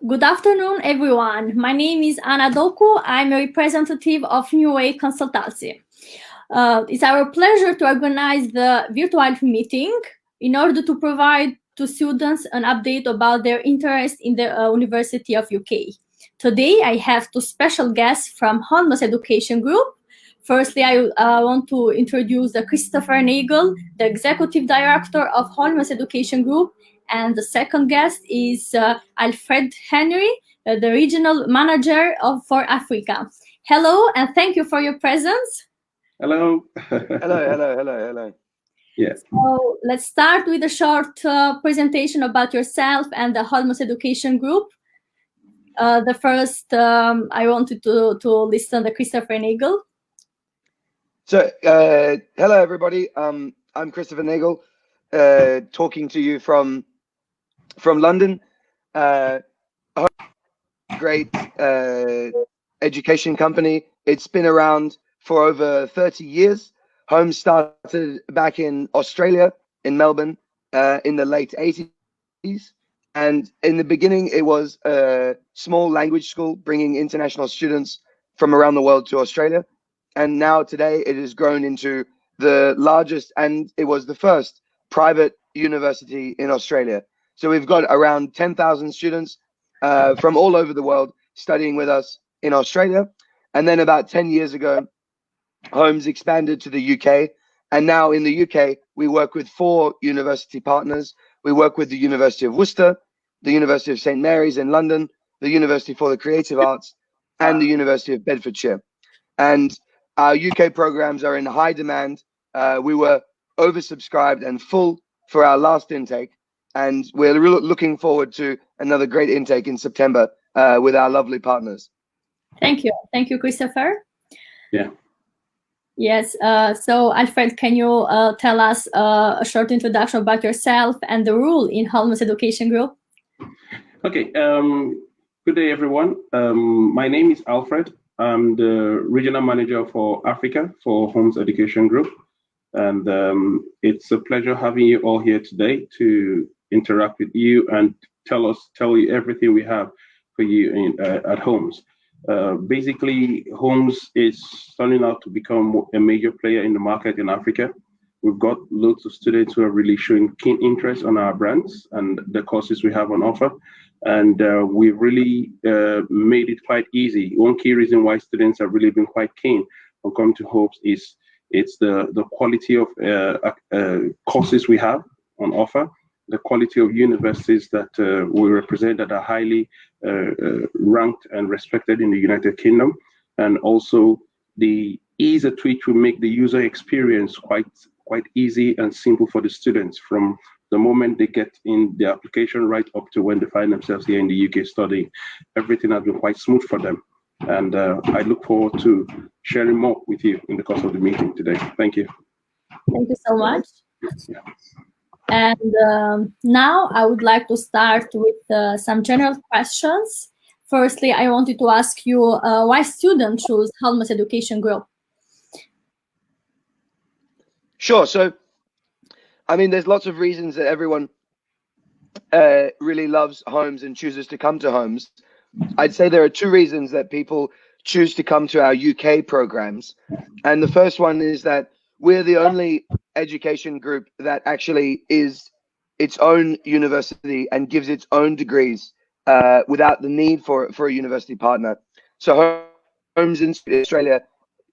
Good afternoon, everyone. My name is Anna Doku. I'm a representative of New Way Consultancy. It's our pleasure to organize the virtual meeting in order to provide to students an update about their interest in the University of UK. Today, I have two special guests from Holmes Education Group. Firstly, I want to introduce Christopher Nagel, the Executive Director of Holmes Education Group, and the second guest is Alfred Henry, the Regional Manager for Africa. Hello, and thank you for your presence. Hello. hello. Yes. So let's start with a short presentation about yourself and the Holmes Education Group. The first, I wanted to listen to Christopher Nagel. So, hello everybody. I'm Christopher Nagel, talking to you from London. Great education company. It's been around for over 30 years. Holmes started back in Australia, in Melbourne, in the late 80s. And in the beginning, it was a small language school bringing international students from around the world to Australia. And now today it has grown into the largest, and it was the first private university in Australia. So we've got around 10,000 students from all over the world studying with us in Australia. And then about 10 years ago, Holmes expanded to the UK. And now in the UK, we work with 4 university partners. We work with the University of Worcester, the University of St. Mary's in London, the University for the Creative Arts, and the University of Bedfordshire. And our UK programs are in high demand. We were oversubscribed and full for our last intake. And we're looking forward to another great intake in September with our lovely partners. Thank you. Thank you, Christopher. Yeah. Yes. So, Alfred, can you tell us a short introduction about yourself and the role in Holmes Education Group? Okay. Good day, everyone. My name is Alfred. I'm the Regional Manager for Africa for Holmes Education Group. And it's a pleasure having you all here today to interact with you and tell you everything we have for you at Holmes. Basically, Holmes is turning out to become a major player in the market in Africa. We've got loads of students who are really showing keen interest on our brands and the courses we have on offer. And we've really made it quite easy. One key reason why students have really been quite keen on coming to Holmes is it's the quality of courses we have on offer, the quality of universities that we represent that are highly ranked and respected in the United Kingdom, and also the ease at which we make the user experience quite easy and simple for the students from the moment they get in the application right up to when they find themselves here in the UK studying. Everything has been quite smooth for them. And I look forward to sharing more with you in the course of the meeting today. Thank you. Thank you so much. Yeah. And now I would like to start with some general questions. Firstly, I wanted to ask you why students choose Holmes Education Group? Sure. So, I mean, there's lots of reasons that everyone really loves Holmes and chooses to come to Holmes. I'd say there are 2 reasons that people choose to come to our UK programs. And the first one is that we're the only education group that actually is its own university and gives its own degrees without the need for a university partner. So Holmes in Australia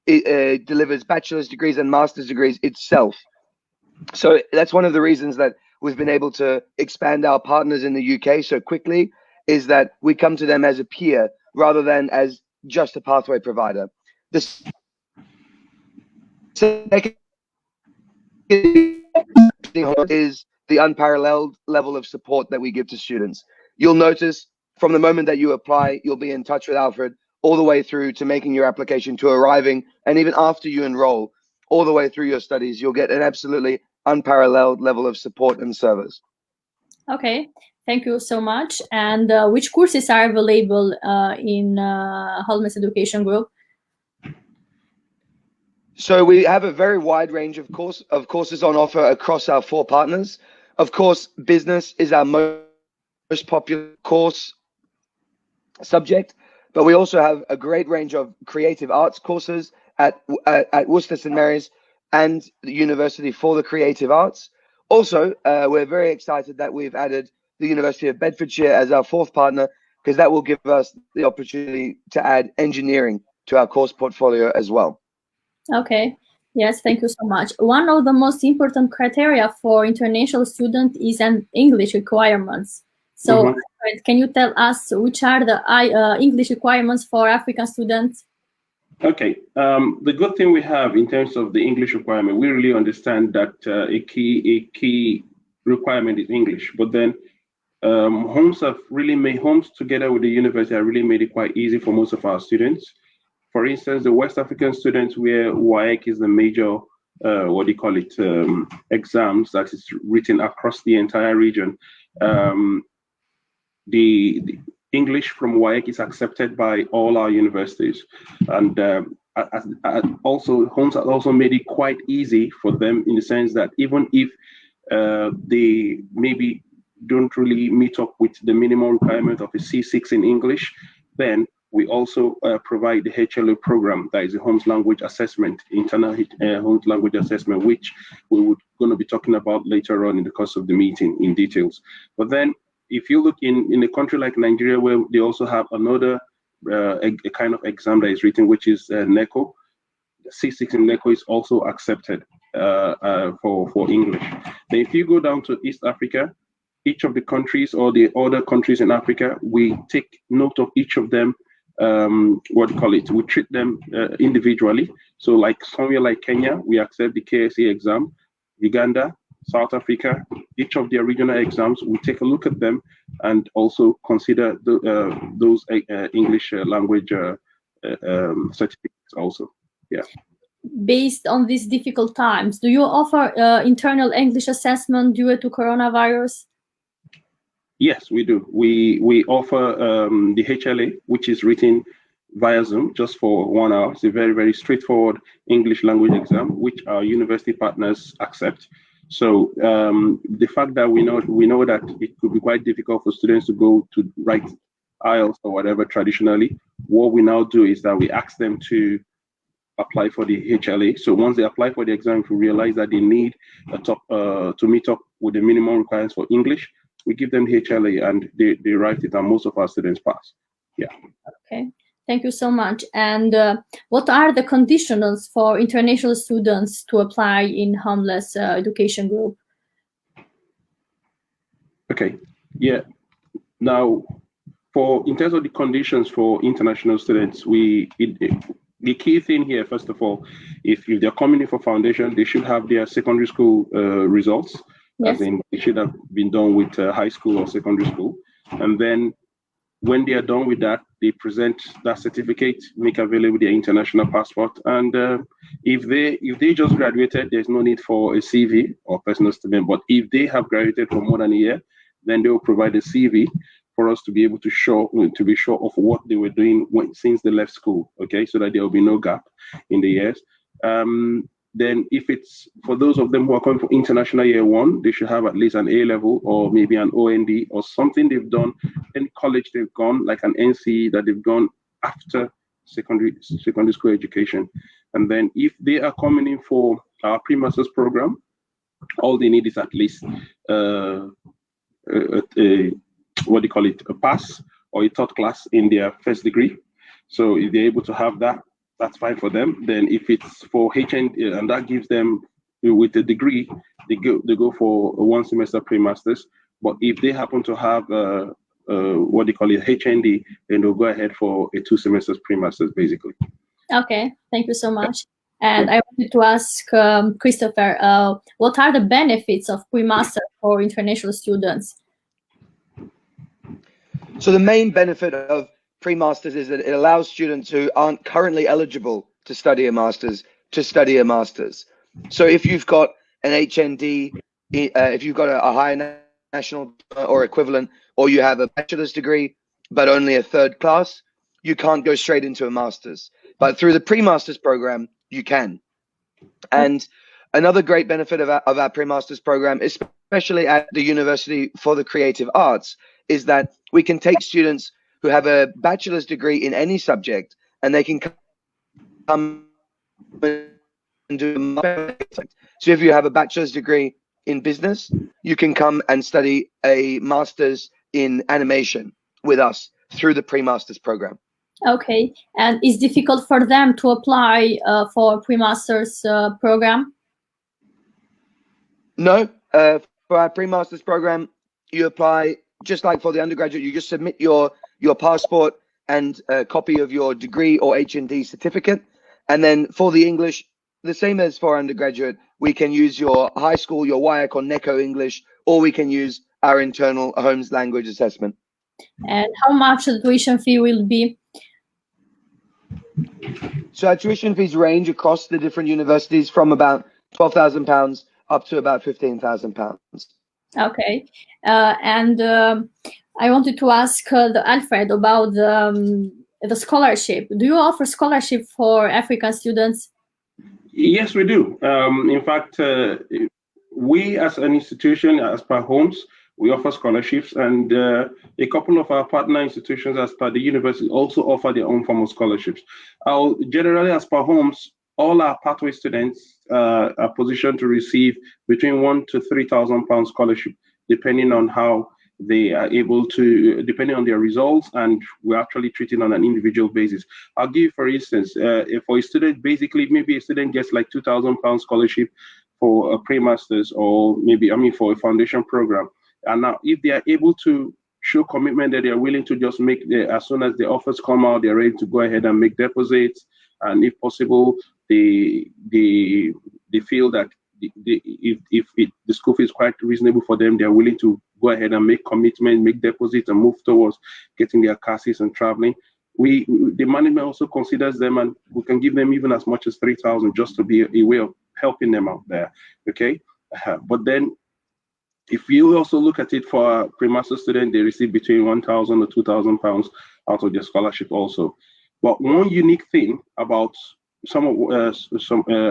delivers bachelor's degrees and master's degrees itself. So that's one of the reasons that we've been able to expand our partners in the UK so quickly, is that we come to them as a peer rather than as just a pathway provider. The second is the unparalleled level of support that we give to students. You'll notice from the moment that you apply, you'll be in touch with Alfred all the way through to making your application, to arriving, and even after you enroll, all the way through your studies, you'll get an absolutely unparalleled level of support and service. Okay, thank you so much. And which courses are available in Holmes Education Group? So we have a very wide range of courses on offer across our 4 partners. Of course, business is our most popular course. subject, but we also have a great range of creative arts courses at Worcester St Mary's and the University for the Creative Arts. Also, we're very excited that we've added the University of Bedfordshire as our fourth partner, because that will give us the opportunity to add engineering to our course portfolio as well. Okay. Yes, thank you so much. One of the most important criteria for international student is an English requirements. So, can you tell us which are the English requirements for African students? Okay. The good thing we have in terms of the English requirement, we really understand that a key requirement is English. But then Holmes together with the university have really made it quite easy for most of our students. For instance, the West African students, where WAEC is the major, exams that is written across the entire region. The English from WAEC is accepted by all our universities, and also Holmes has also made it quite easy for them in the sense that even if they maybe don't really meet up with the minimum requirement of a C6 in English, then we also provide the HLO program, that is the Holmes Language Assessment, internal Holmes Language Assessment, which we would going to be talking about later on in the course of the meeting in details. But then, if you look in a country like Nigeria, where they also have another a kind of exam that is written, which is NECO, C6 in NECO is also accepted for English. Then if you go down to East Africa, each of the countries or the other countries in Africa, we take note of each of them. We treat them individually. So like somewhere like Kenya, we accept the KSE exam. Uganda, South Africa, each of their regional exams, we take a look at them and also consider those English language certificates also. Yeah. Based on these difficult times, do you offer internal English assessment due to coronavirus? Yes, we do. We offer the HLA, which is written via Zoom just for 1 hour. It's a very, very straightforward English language exam, which our university partners accept. So the fact that we know that it could be quite difficult for students to go to write IELTS or whatever traditionally, what we now do is that we ask them to apply for the HLA. So once they apply for the exam, if we realize that they need to meet up with the minimum requirements for English, we give them the HLA and they write it, and most of our students pass. Yeah. Okay. Thank you so much. And what are the conditions for international students to apply in Homeless Education Group? Okay. Yeah. Now, in terms of the conditions for international students, the key thing here, first of all, if they're coming in for foundation, they should have their secondary school results. Yes. As in, it should have been done with high school or secondary school. And then when they are done with that, they present that certificate, make available their international passport. And if they just graduated, there's no need for a CV or personal statement. But if they have graduated for more than a year, then they will provide a CV for us to be able to be sure of what they were doing since they left school. Okay, so that there will be no gap in the years. Then if it's for those of them who are coming for international year one, they should have at least an A level or maybe an OND or something they've done in college they've gone, like an NCE that they've gone after secondary school education. And then if they are coming in for our pre-masters program, all they need is at least a pass or a third class in their first degree. So if they're able to have that, that's fine for them. Then if it's for HND, and that gives them, with a degree, they go for a 1 semester pre-masters. But if they happen to have HND, then they'll go ahead for a 2 semesters pre-masters, basically. Okay, thank you so much. And I wanted to ask Christopher, what are the benefits of pre-master for international students? So the main benefit of pre-masters is that it allows students who aren't currently eligible to study a master's to study a master's. So if you've got an HND, if you've got a higher national or equivalent, or you have a bachelor's degree, but only a third class, you can't go straight into a master's. But through the pre-master's program, you can. And another great benefit of our pre-master's program, especially at the University for the Creative Arts, is that we can take students who have a bachelor's degree in any subject, and they can come and do. So if you have a bachelor's degree in business, you can come and study a master's in animation with us through the pre-master's program. Okay, and it's difficult for them to apply for pre-master's program? No, for our pre-master's program, you apply just like for the undergraduate. You just submit your passport and a copy of your degree or HND certificate, and then for the English, the same as for undergraduate, we can use your high school, your WIAC or NECO English, or we can use our internal Holmes language assessment. And how much the tuition fee will be? So our tuition fees range across the different universities from about £12,000 up to about £15,000. Okay, and I wanted to ask Alfred about the scholarship. Do you offer scholarship for African students? Yes, we do. In fact, we as an institution, as per Holmes, we offer scholarships, and a couple of our partner institutions as per the university also offer their own form of scholarships. Generally, as per Holmes, all our pathway students are positioned to receive between £1,000 to £3,000 scholarship, depending on how they are able to, depending on their results, and we're actually treating on an individual basis. I'll give you, for instance, for a student, basically, maybe a student gets like £2,000 scholarship for a pre-master's, or maybe, for a foundation program. And now, if they are able to show commitment that they are willing to just make, as soon as the offers come out, they're ready to go ahead and make deposits, and if possible, they feel that if the school fee is quite reasonable for them, they're willing to go ahead and make commitment, make deposits, and move towards getting their classes and traveling. The management also considers them, and we can give them even as much as 3,000 just to be a way of helping them out there. Okay, but then if you also look at it for a pre-master student, they receive between £1,000 or £2,000 out of their scholarship also. But one unique thing about some of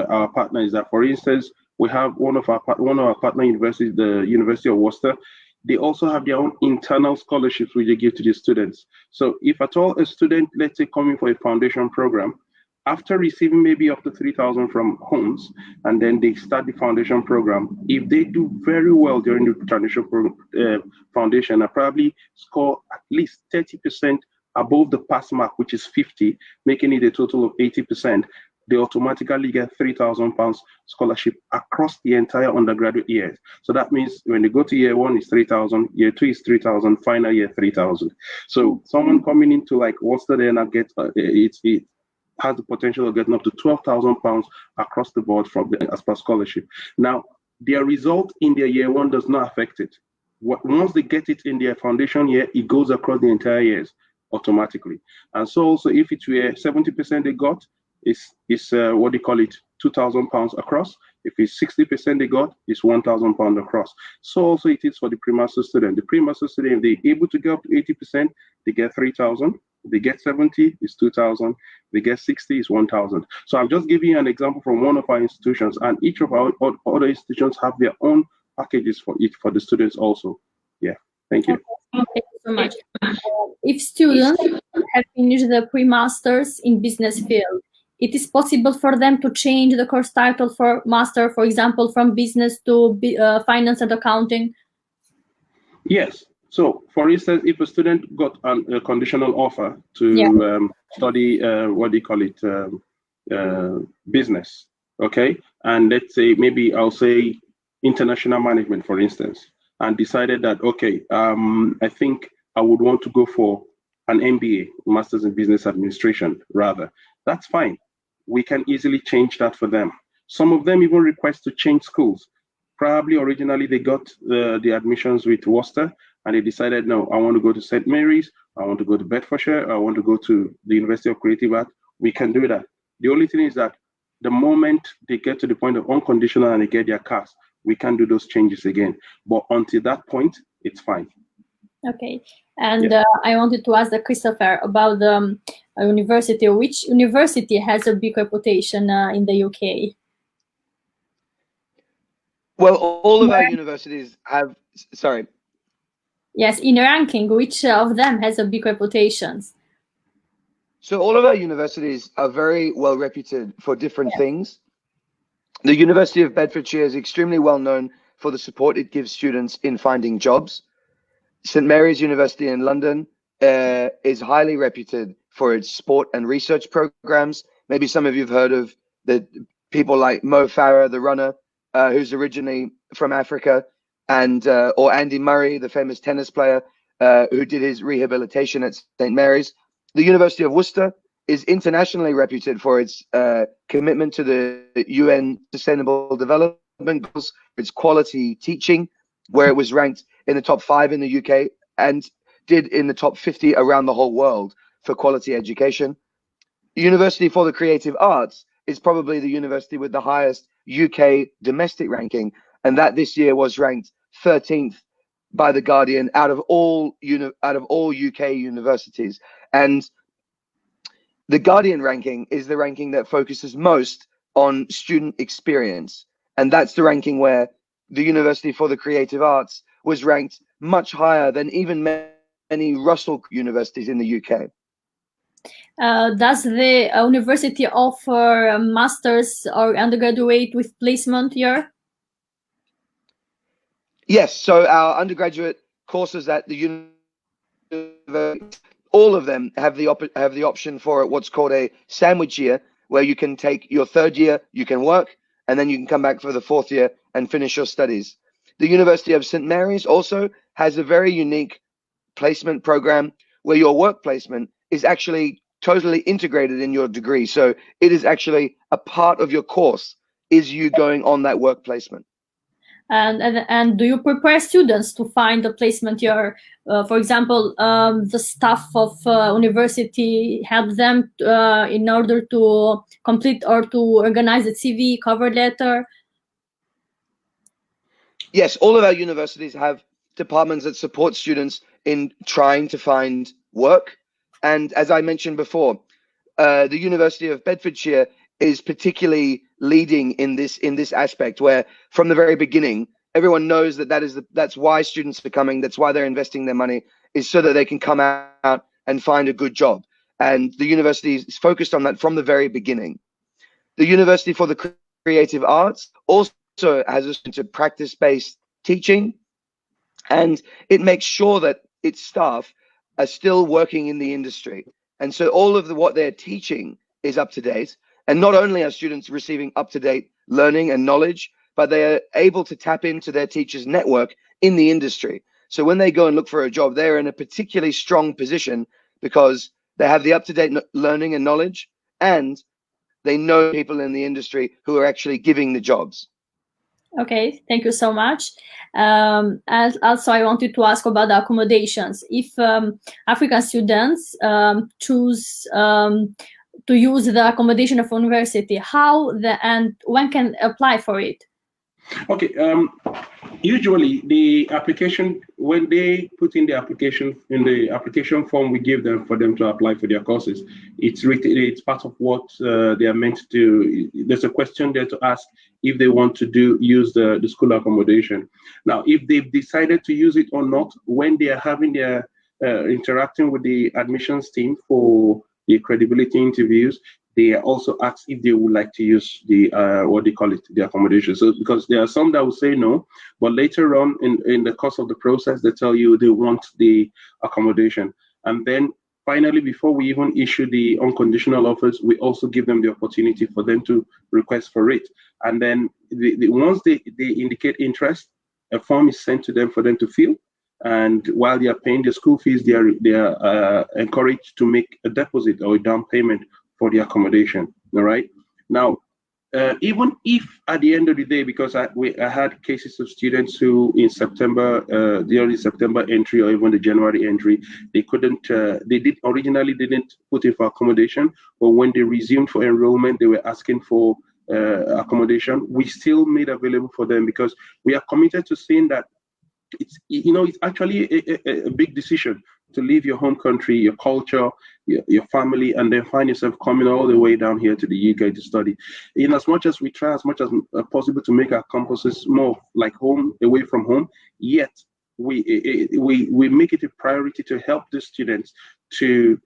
our partners is that, for instance, we have one of our partner universities, the University of Worcester. They also have their own internal scholarships which they give to the students. So if at all a student, let's say, coming for a foundation program, after receiving maybe up to 3,000 from Holmes, and then they start the foundation program, if they do very well during the foundation, and probably score at least 30% above the pass mark, which is 50, making it a total of 80%, they automatically get £3,000 scholarship across the entire undergraduate year. So that means when they go to year one, it's 3,000, year two is 3,000, final year 3,000. So someone coming into like Worcester then get it has the potential of getting up to £12,000 across the board from as per scholarship. Now, their result in their year one does not affect it. Once they get it in their foundation year, it goes across the entire years automatically. And so also if it's where 70% they got, it's what they call it, £2,000 across. If it's 60% they got, it's £1,000 across. So also it is for the pre-master student. The pre-master student, if they're able to get up to 80%, they get 3,000. If they get 70, it's 2,000. If they get 60, it's 1,000. So I'm just giving you an example from one of our institutions, and each of our other institutions have their own packages for the students also. Yeah, thank you. Thank you so much. If students have finished the pre-masters in business field, it is possible for them to change the course title for master, for example, from business to finance and accounting? Yes. So, for instance, if a student got a conditional offer to study, what do you call it, business, okay? And let's say, maybe I'll say international management, for instance, and decided that, okay, I think I would want to go for an MBA, Masters in Business Administration, rather. That's fine. We can easily change that for them. Some of them even request to change schools. Probably originally they got the admissions with Worcester, and they decided, no, I want to go to St. Mary's, I want to go to Bedfordshire, I want to go to the University of Creative Art. We can do that. The only thing is that the moment they get to the point of unconditional and they get their CAS, we can do those changes again. But until that point, it's fine. Okay. And I wanted to ask Christopher about the university. Which university has a big reputation in the UK? Well, all of our universities have, sorry. Yes, in ranking, which of them has a big reputation? So all of our universities are very well reputed for different Yes. things. The University of Bedfordshire is extremely well known for the support it gives students in finding jobs. St Mary's University in London is highly reputed for its sport and research programs. Maybe some of you have heard of the people like Mo Farah, the runner, who's originally from Africa, and or Andy Murray, the famous tennis player, who did his rehabilitation at St Mary's. The University of Worcester is internationally reputed for its commitment to the UN Sustainable Development Goals, its quality teaching, where it was ranked in the top 5 in the UK and did in the top 50 around the whole world for quality education. University for the Creative Arts is probably the university with the highest UK domestic ranking, and that this year was ranked 13th by the Guardian out of all UK universities. And the Guardian ranking is the ranking that focuses most on student experience, and that's the ranking where the University for the Creative Arts was ranked much higher than even many Russell universities in the UK. Does the university offer a master's or undergraduate with placement year? Yes, so our undergraduate courses at the university, all of them have the option for what's called a sandwich year, where you can take your 3rd year, you can work, and then you can come back for the 4th year and finish your studies. The University of St Mary's also has a very unique placement program where your work placement is actually totally integrated in your degree. So it is actually a part of your course, is you going on that work placement. And do you prepare students to find a placement year? For example, the staff of university help them in order to complete or to organize a CV, cover letter? Yes, all of our universities have departments that support students in trying to find work. And as I mentioned before, the University of Bedfordshire is particularly leading in this aspect, where from the very beginning, everyone knows that's why students are coming, that's why they're investing their money, is so that they can come out and find a good job. And the university is focused on that from the very beginning. The University for the Creative Arts also has a practice-based teaching, and it makes sure that its staff are still working in the industry. And so all of what they're teaching is up to date. And not only are students receiving up-to-date learning and knowledge, but they are able to tap into their teachers' network in the industry. So when they go and look for a job, they're in a particularly strong position because they have the up-to-date learning and knowledge, and they know people in the industry who are actually giving the jobs. Okay, thank you so much. As also, I wanted to ask about the accommodations. If African students choose to use the accommodation of university, how and when can apply for it? Okay. Usually, the application, when they put in the application form we give them for them to apply for their courses, it's written. It's part of what they are meant to. There's a question there to ask if they want to use the school accommodation. Now, if they've decided to use it or not, when they are having their interacting with the admissions team for the credibility interviews, they are also asked if they would like to use the what they call it, the accommodation. So because there are some that will say no, but later on in the course of the process, they tell you they want the accommodation. And then finally, before we even issue the unconditional offers, we also give them the opportunity for them to request for it. And then once they indicate interest, a form is sent to them for them to fill. And while they are paying the school fees, they are encouraged to make a deposit or a down payment for the accommodation. All right. Now, even if at the end of the day, because I had cases of students who in September, the early September entry or even the January entry, they couldn't, they originally didn't put in for accommodation, but when they resumed for enrollment, they were asking for accommodation. We still made available for them because we are committed to saying that it's actually a big decision to leave your home country, your culture, your family, and then find yourself coming all the way down here to the UK to study. In as much as we try as much as possible to make our campuses more like home, away from home, yet we make it a priority to help the students to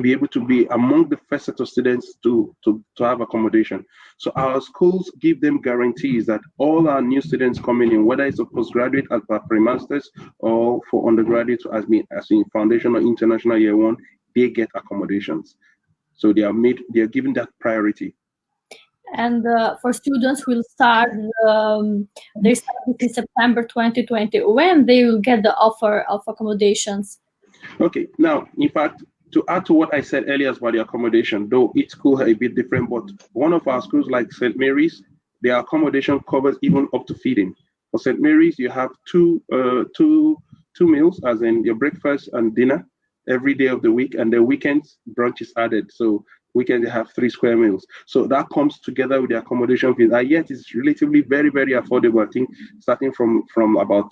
be able to be among the first set of students to have accommodation. So our schools give them guarantees that all our new students coming in, whether it's a postgraduate as per pre-masters or for undergraduates as in foundation or international year one, they get accommodations. So they are given that priority. And for students who will start their studies in September 2020, when they will get the offer of accommodations? Okay, now, in fact, to add to what I said earlier about the accommodation, though each school is a bit different, but one of our schools like St. Mary's, their accommodation covers even up to feeding. For St. Mary's, you have two meals, as in your breakfast and dinner every day of the week, and the weekends brunch is added. So weekend they have 3 square meals. So that comes together with the accommodation fees. And yet it's relatively very, very affordable. I think starting from about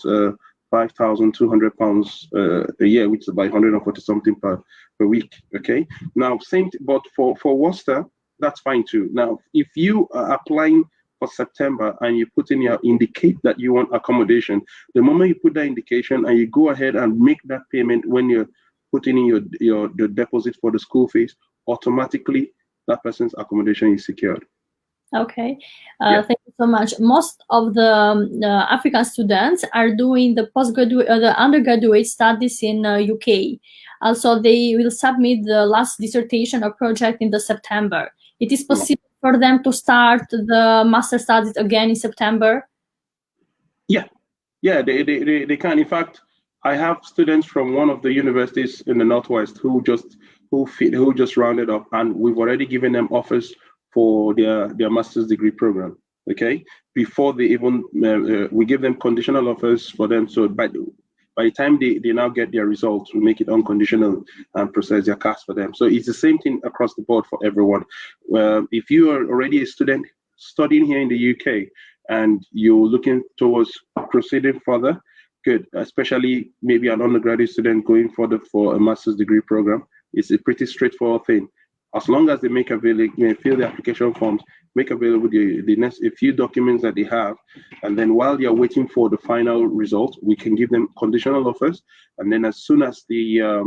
£5,200 a year, which is about 140 something per week. Okay. Now, same, but for Worcester, that's fine too. Now, if you are applying for September and you put in indicate that you want accommodation, the moment you put that indication and you go ahead and make that payment when you're putting in your deposit for the school fees, automatically that person's accommodation is secured. Okay, thank you so much. Most of the African students are doing the undergraduate studies in UK. Also, they will submit the last dissertation or project in the September. It is possible for them to start the master studies again in September? Yeah, they can. In fact, I have students from one of the universities in the Northwest who just rounded up, and we've already given them offers for their master's degree program. Okay, before they even we give them conditional offers for them. So by the time they now get their results, we make it unconditional and process their CAS for them. So it's the same thing across the board for everyone. If you are already a student studying here in the UK and you're looking towards proceeding further, good, especially maybe an undergraduate student going further for a master's degree program, it's a pretty straightforward thing. As long as they make available, fill the application forms, make available a few documents that they have, and then while you're waiting for the final result, we can give them conditional offers. And then as soon as their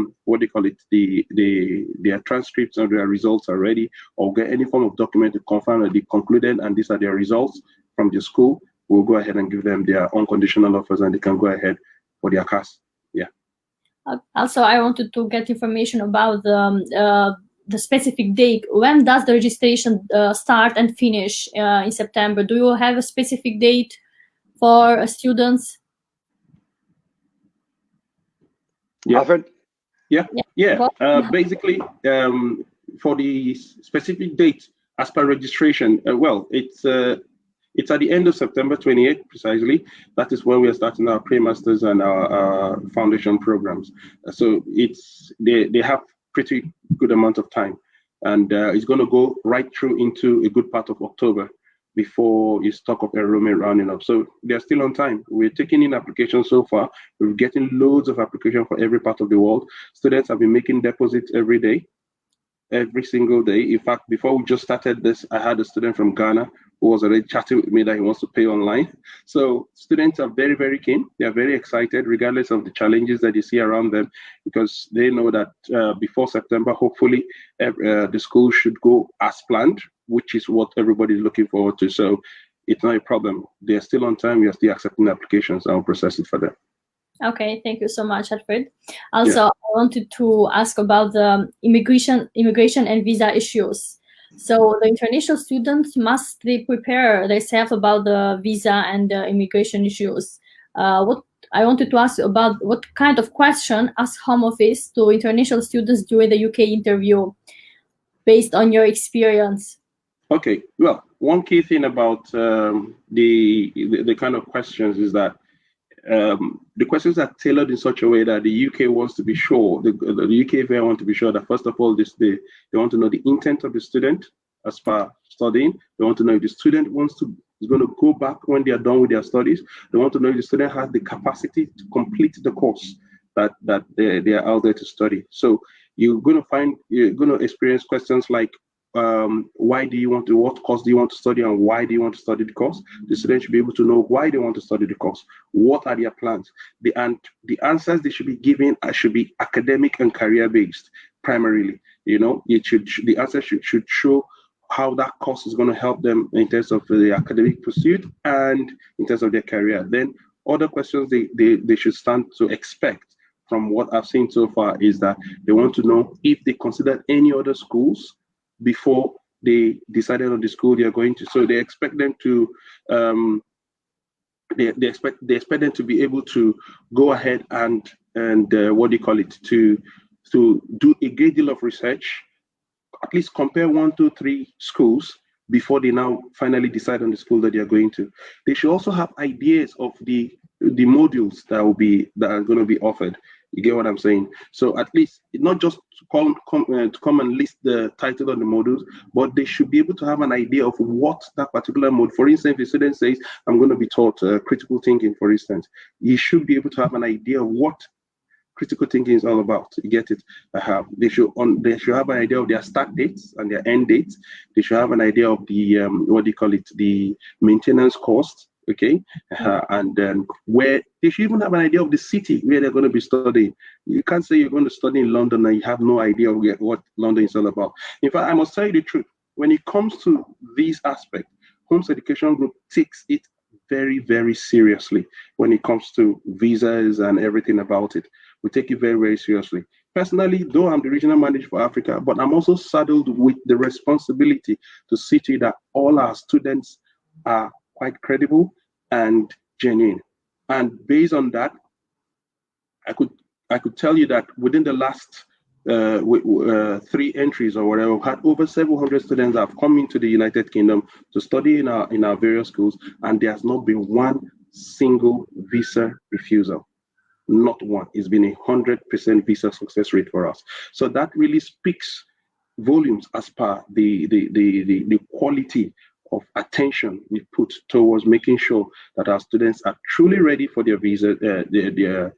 transcripts or their results are ready, or get any form of document to confirm that they concluded and these are their results from the school, we'll go ahead and give them their unconditional offers and they can go ahead for their CAS. Yeah. Also, I wanted to get information about the specific date. When does the registration start and finish in September? Do you have a specific date for students? Yeah. Alfred? Yeah. Basically, for the specific date as per registration, it's at the end of September 28th, precisely. That is when we are starting our pre-masters and our foundation programs. So they have pretty good amount of time, and it's going to go right through into a good part of October before you stock up enrollment rounding up. So they're still on time. We're taking in applications so far. We're getting loads of applications for every part of the world. Students have been making deposits every day, every single day. In fact, before we just started this, I had a student from Ghana who was already chatting with me that he wants to pay online. So students are very, very keen. They are very excited, regardless of the challenges that you see around them, because they know that before September, hopefully, the school should go as planned, which is what everybody is looking forward to. So it's not a problem. They're still on time. We are still accepting applications and we'll process it for them. Okay, thank you so much, Alfred. Also, I wanted to ask about the immigration and visa issues. So the international students, must they prepare themselves about the visa and the immigration issues? What I wanted to ask about, what kind of question ask Home Office to international students during the UK interview, based on your experience? Okay, well, one key thing about the kind of questions is that the questions are tailored in such a way that the UK wants to be sure, the UK FAA want to be sure that first of all, they want to know the intent of the student as per studying. They want to know if the student is going to go back when they are done with their studies. They want to know if the student has the capacity to complete the course that they are out there to study. So you're going to experience questions like, why do you want to, what course do you want to study and why do you want to study the course. The students should be able to know why they want to study the course, what are their plans. And the answers they should be giving should be academic and career based primarily. You know, the answer should show how that course is going to help them in terms of the academic pursuit and in terms of their career. Then other questions they should stand to expect from what I've seen so far is that they want to know if they considered any other schools before they decided on the school they are going to. So they expect them to they expect them to be able to go ahead and what do you call it, to do a great deal of research, at least compare 1, 2, 3 schools before they now finally decide on the school that they are going to. They should also have ideas of the modules that are going to be offered. You get what I'm saying? So at least not just to come and list the title of the modules, but they should be able to have an idea of what that particular mode. For instance, if the student says, I'm going to be taught critical thinking, for instance, you should be able to have an idea of what critical thinking is all about. You get it? They should have an idea of their start dates and their end dates. They should have an idea of the what do you call it, the maintenance cost. Okay, and then where they should even have an idea of the city where they're going to be studying. You can't say you're going to study in London and you have no idea of what London is all about. In fact, I must tell you the truth. When it comes to these aspects, Holmes Education Group takes it very, very seriously when it comes to visas and everything about it. We take it very, very seriously. Personally, though I'm the regional manager for Africa, but I'm also saddled with the responsibility to see to it that all our students are quite credible and genuine. And based on that, I could tell you that within the last 3 entries or whatever, we've had over 700 students that have come into the United Kingdom to study in our various schools, and there has not been one single visa refusal. Not one. It's been 100% visa success rate for us. So that really speaks volumes as per the quality of attention we put towards making sure that our students are truly ready for their visa, they're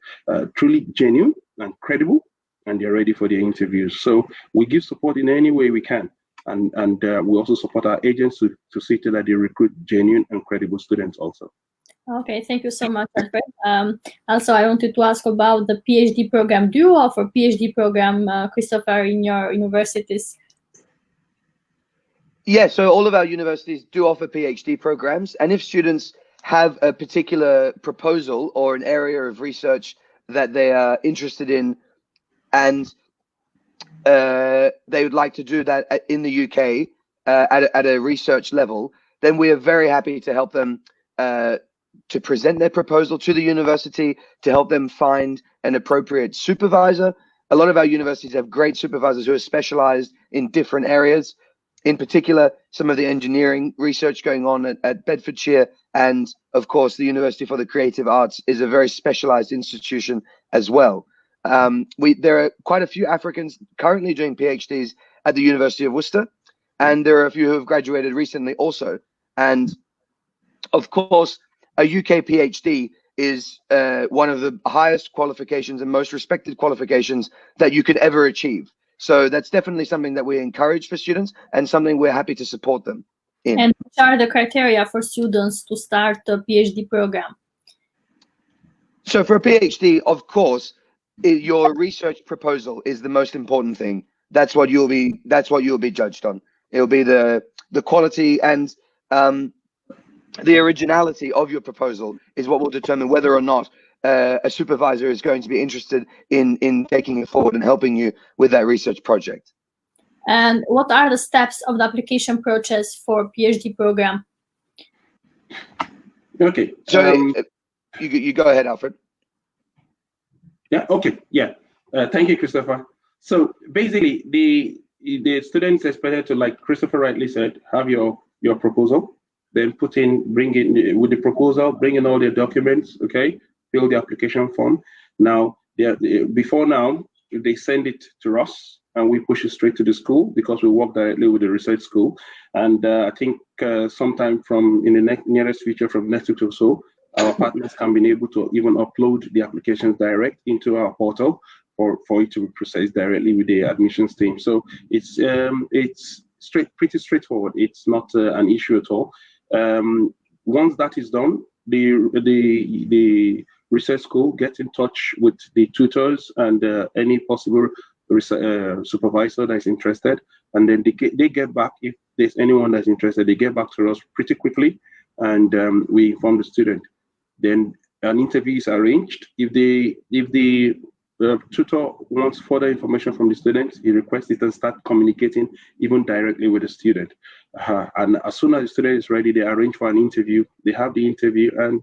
truly genuine and credible, and they're ready for their interviews. So we give support in any way we can, and we also support our agents to see to that they recruit genuine and credible students also. Okay, thank you so much, Alfred. Also, I wanted to ask about the PhD program. Do you offer PhD program, Christopher, in your universities? Yeah, so all of our universities do offer PhD programs, and if students have a particular proposal or an area of research that they are interested in, and they would like to do that in the UK at a research level, then we are very happy to help them to present their proposal to the university, to help them find an appropriate supervisor. A lot of our universities have great supervisors who are specialized in different areas. In particular, some of the engineering research going on at Bedfordshire, and of course, the University for the Creative Arts is a very specialized institution as well. There are quite a few Africans currently doing PhDs at the University of Worcester, and there are a few who have graduated recently also. And of course, a UK PhD is one of the highest qualifications and most respected qualifications that you could ever achieve. So that's definitely something that we encourage for students and something we're happy to support them in. And what are the criteria for students to start a PhD program? So for a PhD, of course, your research proposal is the most important thing. That's what you'll be judged on. It'll be the quality and the originality of your proposal is what will determine whether or not a supervisor is going to be interested in taking it forward and helping you with that research project. And what are the steps of the application process for PhD program? Okay. So you go ahead, Alfred. Yeah. Okay. Yeah. Thank you, Christopher. So basically, the students expected to, like Christopher rightly said, have your proposal, then bring in with the proposal, bring in all their documents. Okay. Fill the application form. Now, before now, if they send it to us and we push it straight to the school because we work directly with the research school. And I think sometime in the nearest future, from next week or so, our partners can be able to even upload the applications direct into our portal for it to be processed directly with the admissions team. So it's pretty straightforward. It's not an issue at all. Once that is done, the research school gets in touch with the tutors and any possible supervisor that is interested, and then they get back. If there's anyone that's interested, they get back to us pretty quickly, and we inform the student. Then an interview is arranged. If the tutor wants further information from the student, he requests it and start communicating even directly with the student. And as soon as the student is ready, they arrange for an interview. They have the interview, and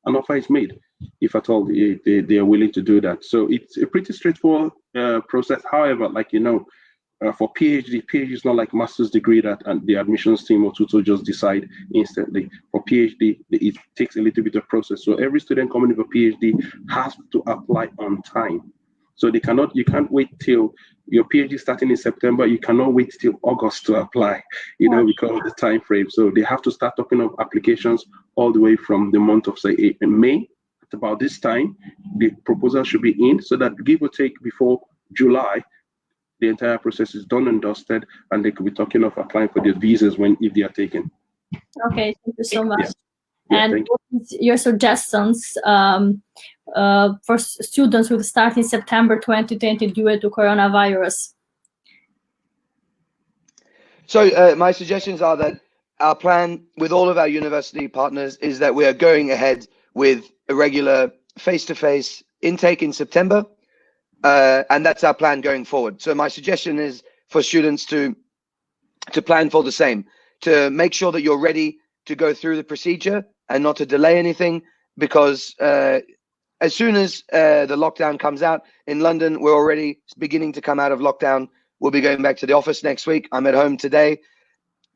an offer is made, if at all they are willing to do that. So it's a pretty straightforward process. However, like for PhD is not like master's degree that and the admissions team or tutor just decide instantly. For PhD, it takes a little bit of process. So every student coming in for PhD has to apply on time. So you can't wait till your PhD starting in September. You cannot wait till August to apply, because of the time frame. So they have to start talking of applications all the way from the month of, say, May. At about this time, the proposal should be in, so that give or take before July, the entire process is done and dusted, and they could be talking of applying for their visas if they are taken. Okay, thank you so much. Yeah, and what is your suggestions for students who start in September 2020 due to coronavirus? So my suggestions are that our plan with all of our university partners is that we are going ahead with a regular face-to-face intake in September. And that's our plan going forward. So my suggestion is for students to plan for the same, to make sure that you're ready to go through the procedure and not to delay anything, because as soon as the lockdown comes out in London, we're already beginning to come out of lockdown. We'll be going back to the office next week. I'm at home today.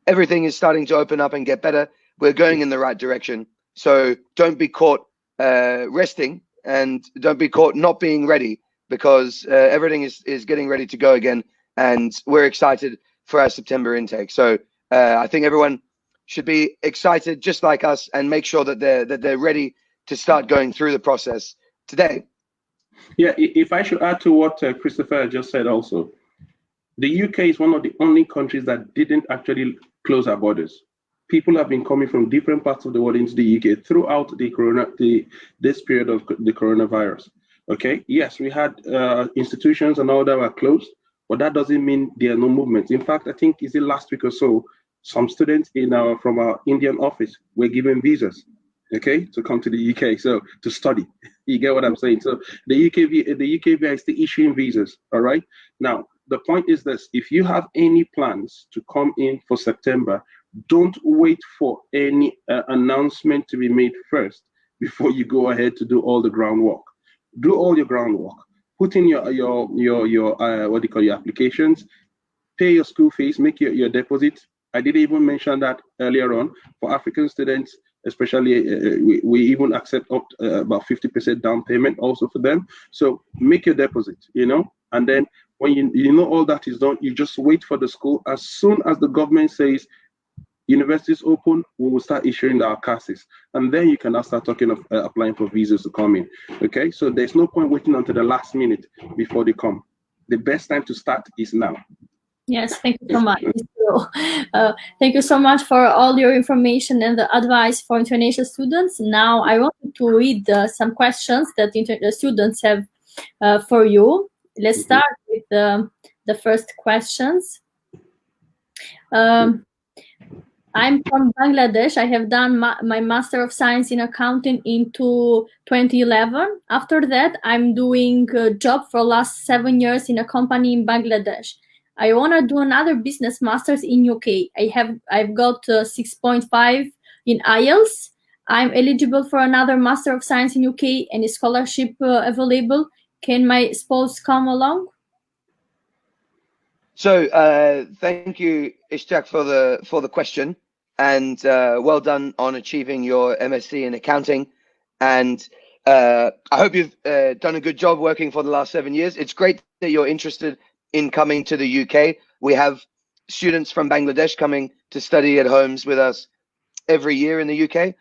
Everything is starting to open up and get better. We're going in the right direction. So don't be caught resting, and don't be caught not being ready, because everything is getting ready to go again, and we're excited for our September intake. So I think everyone should be excited just like us, and make sure that they're ready to start going through the process today. Yeah, if I should add to what Christopher just said also, the UK is one of the only countries that didn't actually close our borders. People have been coming from different parts of the world into the UK throughout this period of the coronavirus. Okay, yes, we had institutions and all that were closed, but that doesn't mean there are no movements. In fact, I think is it last week or so, some students from our Indian office were given visas, okay, to come to the UK, so to study. You get what I'm saying? So the UK is the issuing visas. All right. Now the point is this: if you have any plans to come in for September, don't wait for any announcement to be made first before you go ahead to do all the groundwork. Do all your groundwork. Put in your what do you call your applications. Pay your school fees. Make your deposit. I didn't even mention that earlier on. For African students, especially, we even accept up about 50% down payment also for them. So make your deposit, and then when you know all that is done, you just wait for the school. As soon as the government says universities open, we will start issuing our CASs, and then you can now start talking of applying for visas to come in. Okay, so there's no point waiting until the last minute before they come. The best time to start is now. Yes, thank you so much. Thank you so much for all your information and the advice for international students. Now I want to read some questions that the students have for you. Let's start with the first questions. I'm from Bangladesh. I have done my Master of Science in Accounting in 2011. After that, I'm doing a job for last 7 years in a company in Bangladesh. I want to do another business masters in UK. I've got 6.5 in IELTS. I'm eligible for another Master of Science in UK. Any scholarship available? Can my spouse come along? So thank you, Ishtiaq, for the question, and well done on achieving your MSc in accounting. And I hope you've done a good job working for the last 7 years. It's great that you're interested in coming to the UK. We have students from Bangladesh coming to study at Holmes with us every year in the UK.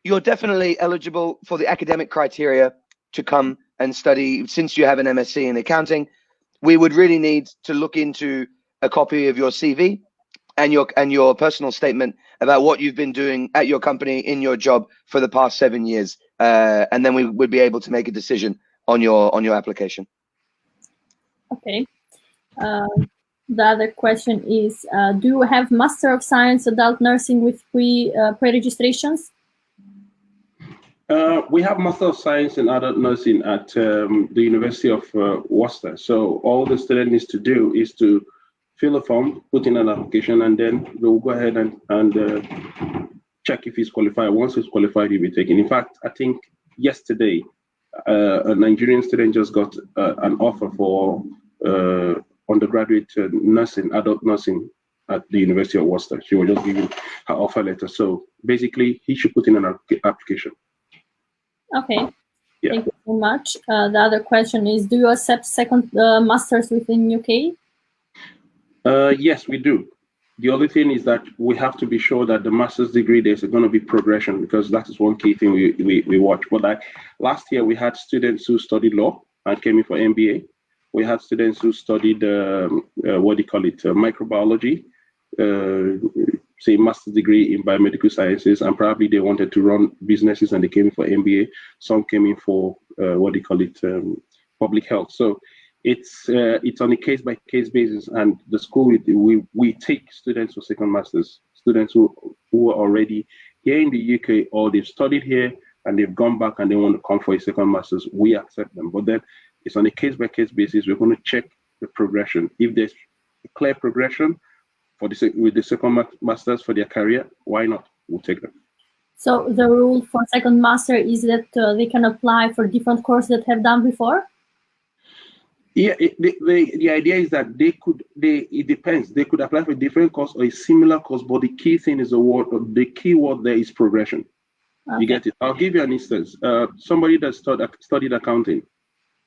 You're definitely eligible for the academic criteria to come and study. Since you have an MSc in accounting, we would really need to look into a copy of your CV and your personal statement about what you've been doing at your company in your job for the past 7 years, and then we would be able to make a decision on your application. Okay. The other question is, do you have Master of Science Adult Nursing with pre-registrations? We have Master of Science in Adult Nursing at the University of Worcester. So all the student needs to do is to fill a form, put in an application, and then we'll go ahead and check if he's qualified. Once he's qualified, he'll be taken. In fact, I think yesterday, a Nigerian student just got an offer for undergraduate nursing, adult nursing at the University of Worcester. She was just given her offer letter. So basically, he should put in an application. Okay. Yeah. Thank you so much. The other question is, do you accept second masters within UK? Yes, we do. The other thing is that we have to be sure that the master's degree, there's going to be progression, because that is one key thing we watch. But last year, we had students who studied law and came in for MBA. We had students who studied, microbiology, say master's degree in biomedical sciences, and probably they wanted to run businesses and they came in for MBA. Some came in for public health. So it's on a case-by-case basis, and the school we take students for second masters, students who are already here in the UK or they've studied here and they've gone back and they want to come for a second masters. We accept them, but then it's on a case-by-case basis. We're going to check the progression. If there's a clear progression with the second masters for their career, why not? We'll take them. So the rule for second master is that they can apply for different courses that have done before? Yeah, the idea is that it depends. They could apply for a different course or a similar course, but the key thing is the key word there is progression. Okay. You get it? I'll give you an instance. Somebody that studied accounting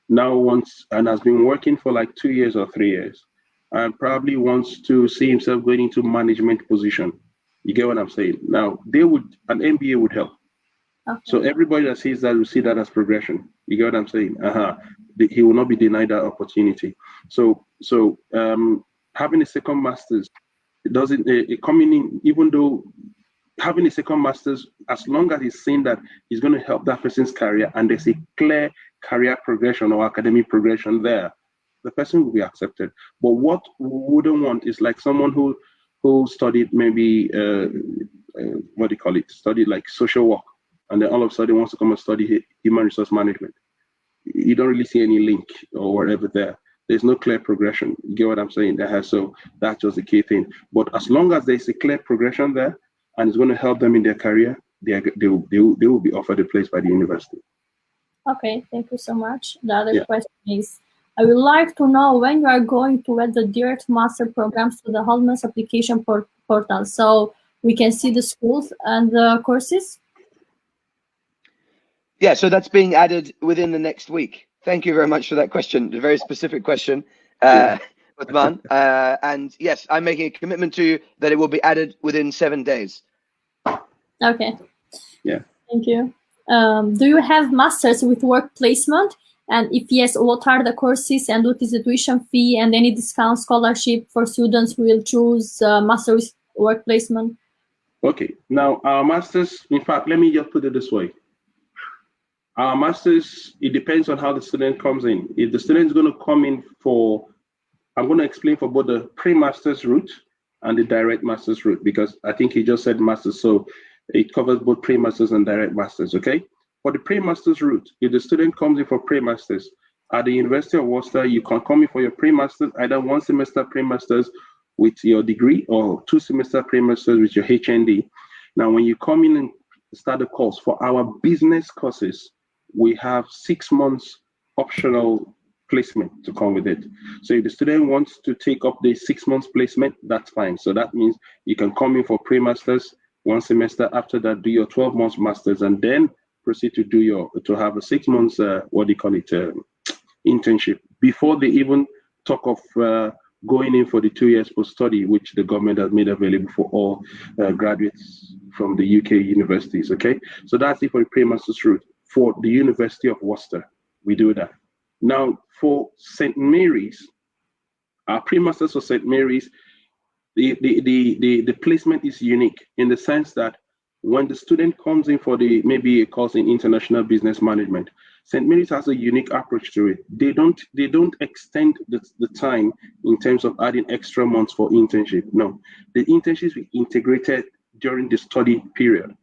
now wants and has been working for like 2 years or 3 years, and probably wants to see himself going into management position. You get what I'm saying? Now, an MBA would help. Okay. So everybody that sees that will see that as progression. You get what I'm saying? He will not be denied that opportunity. So having a second master's, it doesn't coming in, even though having a second master's, as long as he's saying that he's going to help that person's career and there's a clear career progression or academic progression there, the person will be accepted. But what we wouldn't want is like someone who studied maybe studied like social work, and then all of a sudden wants to come and study human resource management. You don't really see any link or whatever there. There's no clear progression. You get what I'm saying? So that's just the key thing. But as long as there's a clear progression there and it's going to help them in their career, they will be offered a place by the university. Okay, thank you so much. The other question is, I would like to know when you are going to add the direct master programs to the Holmes application portal, so we can see the schools and the courses. Yeah, so that's being added within the next week. Thank you very much for that question. A very specific question, Uthman. And yes, I'm making a commitment to you that it will be added within 7 days. Okay. Yeah. Thank you. Do you have masters with work placement? And if yes, what are the courses and what is the tuition fee and any discount scholarship for students who will choose master with work placement? Okay. Now, our masters, in fact, let me just put it this way. Our masters, it depends on how the student comes in. If the student is going to come in I'm going to explain for both the pre-master's route and the direct master's route, because I think he just said masters, so it covers both pre-masters and direct masters, okay? For the pre-master's route, if the student comes in for pre-masters at the University of Worcester, you can come in for your pre-masters, either 1 semester pre-masters with your degree or 2 semester pre-masters with your HND. Now, when you come in and start the course, for our business courses, we have 6 months optional placement to come with it. So if the student wants to take up the 6 months placement, that's fine. So that means you can come in for pre-masters 1 semester, after that do your 12 months masters, and then proceed to have a 6 months internship before they even talk of going in for the 2 years post-study, which the government has made available for all graduates from the UK universities, okay? So that's it for the pre-master's route. For the University of Worcester, we do that. Now, for St. Mary's, Our pre-masters for St. Mary's, the placement is unique in the sense that when the student comes in for maybe a course in international business management, St. Mary's has a unique approach to it. They don't extend the time in terms of adding extra months for internship. No, the internships are integrated during the study period.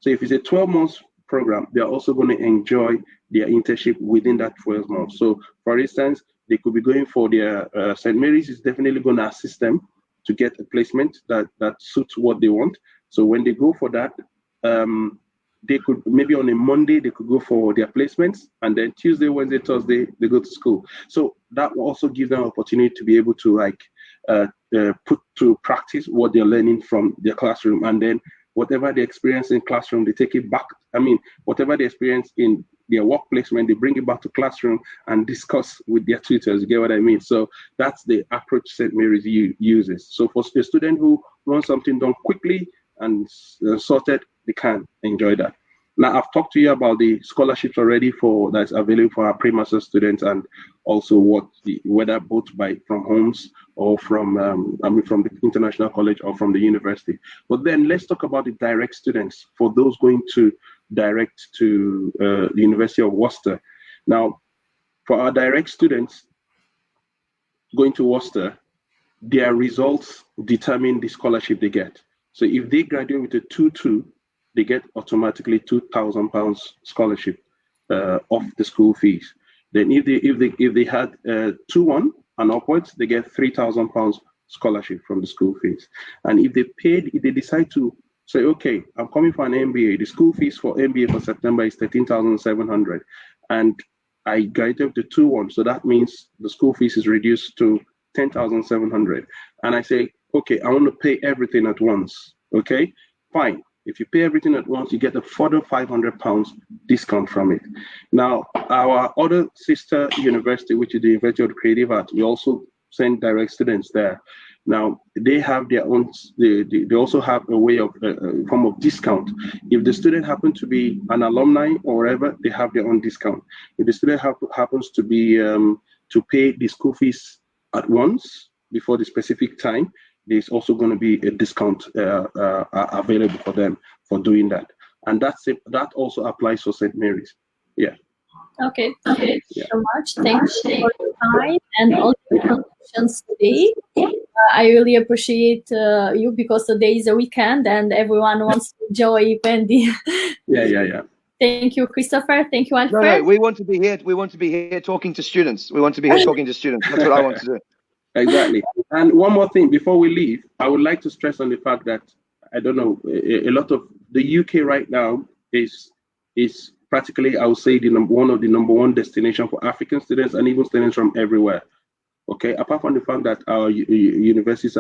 So if it's a 12 months program, they're also going to enjoy their internship within that 12 months. So for instance, they could be going for their St. Mary's is definitely going to assist them to get a placement that suits what they want. So when they go for that, they could maybe on a Monday they could go for their placements, and then Tuesday, Wednesday, Thursday they go to school. So that will also give them an opportunity to be able to put to practice what they're learning from their classroom, and then whatever they experience in classroom, they take it back. I mean, whatever they experience in their work placement, they bring it back to classroom and discuss with their tutors. You get what I mean? So that's the approach St. Mary's uses. So for a student who wants something done quickly and sorted, they can enjoy that. Now, I've talked to you about the scholarships already that's available for our pre-master students, and also whether both from Holmes or from from the international college or from the university. But then let's talk about the direct students, for those going to direct to the University of Worcester. Now, for our direct students going to Worcester, their results determine the scholarship they get. So if they graduate with a 2.2, they get automatically £2,000 scholarship off the school fees. Then if they had 2.1 and upwards, they get £3,000 scholarship from the school fees. And if they decide to say, okay, I'm coming for an MBA, the school fees for MBA for September is 13,700, and I graduated with the 2.1, so that means the school fees is reduced to 10,700. And I say, okay, I want to pay everything at once. Okay, fine. If you pay everything at once, you get a further £500 discount from it. Now, our other sister university, which is the University of Creative Arts, we also send direct students there. Now, they have their own, they also have a way of, form of discount. If the student happens to be an alumni or whatever, they have their own discount. If the student happens to be, to pay the school fees at once before the specific time, there's also going to be a discount available for them for doing that. And that's it. That also applies for St. Mary's. Yeah. Okay. Thank you so much. Thank you for your time and all the questions today. I really appreciate you, because today is a weekend and everyone wants to enjoy Wendy. Yeah. Thank you, Christopher. Thank you, Alfred. No, we want to be here. We want to be here talking to students. We want to be here talking to students. That's what I want to do. Exactly. And one more thing before we leave, I would like to stress on the fact that, I don't know, a lot of the UK right now is practically, I would say, one of the number one destination for African students and even students from everywhere. Okay, apart from the fact that our universities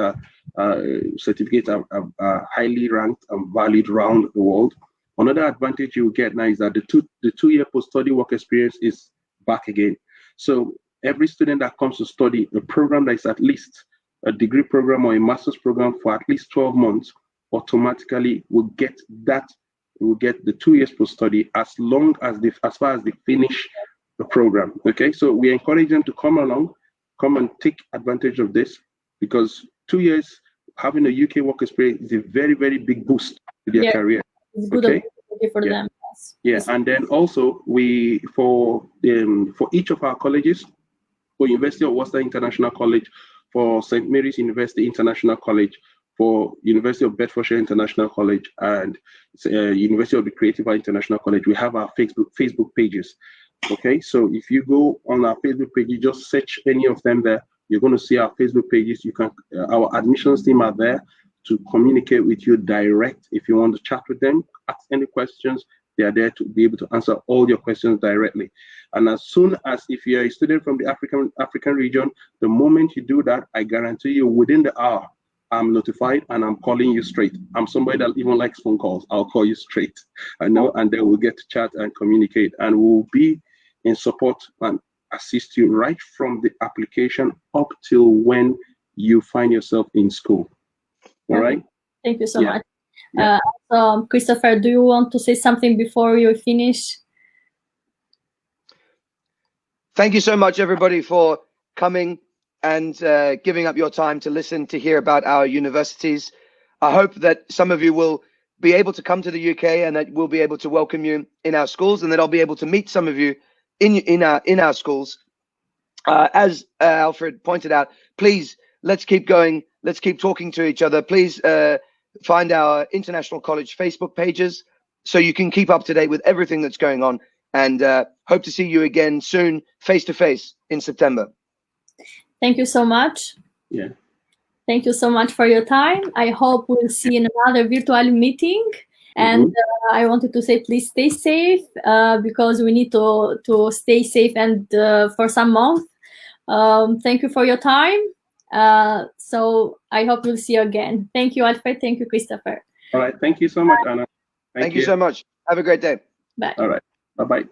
certificates are highly ranked and valued around the world, another advantage you get now is that the two-year post-study work experience is back again. So every student that comes to study a program that is at least a degree program or a master's program for at least 12 months, automatically will get the 2 years post-study as far as they finish the program. Okay, so we encourage them to come and take advantage of this, because 2 years having a UK work experience is a very, very big boost to their career. It's good opportunity for them. Yes. And then also for each of our colleges, for University of Worcester International College, for St. Mary's University International College, for University of Bedfordshire International College, and University of the Creative Arts International College, we have our Facebook pages. Okay, so if you go on our Facebook page, you just search any of them there, you're going to see our Facebook pages. You can, our admissions team are there to communicate with you direct. If you want to chat with them, ask any questions, they are there to be able to answer all your questions directly. And as soon as, if you're a student from the African region, the moment you do that, I guarantee you within the hour, I'm notified and I'm calling you straight. I'm somebody that even likes phone calls. I'll call you straight. I know, and then we'll get to chat and communicate, and we'll be in support and assist you right from the application up till when you find yourself in school. All right. Thank you so much. So, Christopher, do you want to say something before you finish? Thank you so much, everybody, for coming and giving up your time to listen to hear about our universities. I hope that some of you will be able to come to the UK and that we'll be able to welcome you in our schools, and that I'll be able to meet some of you in our schools. As Alfred pointed out, please, let's keep going. Let's keep talking to each other. Please find our International College Facebook pages so you can keep up to date with everything that's going on, and hope to see you again soon, face to face in September. Thank you so much. Yeah. Thank you so much for your time. I hope we'll see in another virtual meeting. And I wanted to say, please stay safe because we need to stay safe and for some months. Thank you for your time. So I hope we'll see you again. Thank you, Alfred. Thank you, Christopher. All right. Thank you so much, Anna. Thank you so much. Have a great day. Bye. All right. Bye-bye.